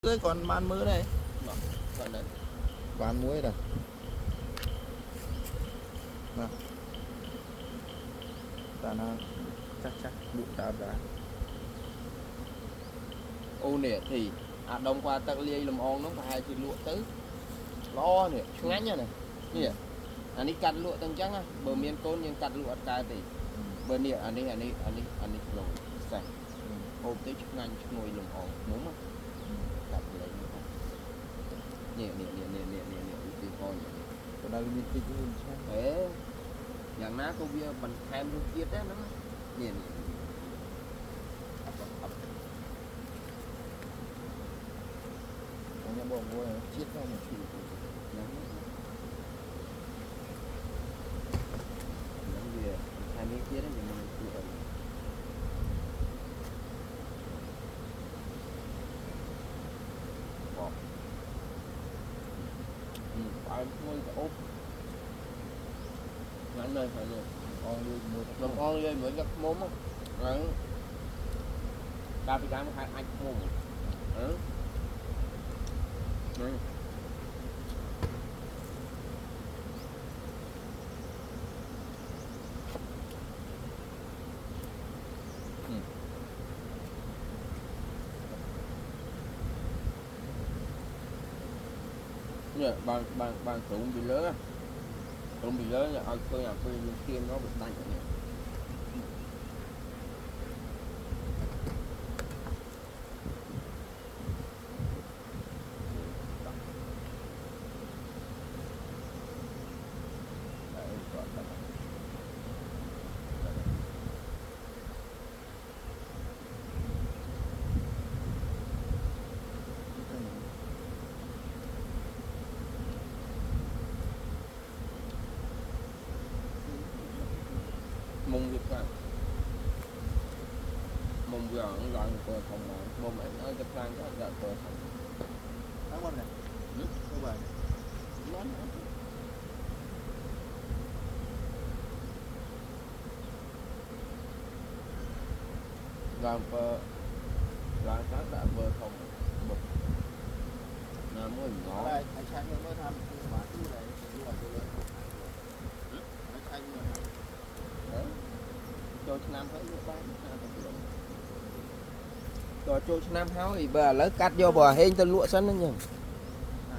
Tưới còn man mưa đây. Còn đấy. Bán muối rồi. Nào. Ta nó chắc bụng ta ra. Ô nè thì đông qua tắc lia làm ong nó phải thì lụa tới lo nè ngắn nha này nè anh đi cắt lụa tăng trắng á bờ miền côn nhưng cắt lụa cài thì bờ nè anh đi lồng sạch ôm tới chút ngắn chút ngồi làm ong đúng không cắt lấy nè từ con Còn đang đi tích luôn sao? thếอย่างน้าก็เบียมันแทนลูกเจี๊ยบได้นะเนี่ย Anh em bỏ mua này chiết ra một chút. Nắng bìa hai miếng kia đấy nhưng mà lựa bọt phải nuôi ốp ngắn nơi phải luôn làm con lên mới gặp mồm á ngắn ba cái nó hai anh mồm ừ nè ban tụng bị lớn là ở cơ nhà quê những kia nó bị đánh nè mông việc là mông vừa nó gọi cơ không mà mông ấy nó cái plan đó là cơ không Các bạn này. Các bạn. làm cơ làm các đã vợ không bực là mới ngõ Đây, anh Khánh mới tham bán thứ này, như là tôi lớn. Anh Khánh mới tham. đấy cho nam thấy nó bán cho nam háo thì bà lấy cắt vô bò hên tên lụa sẵn đó nhỉ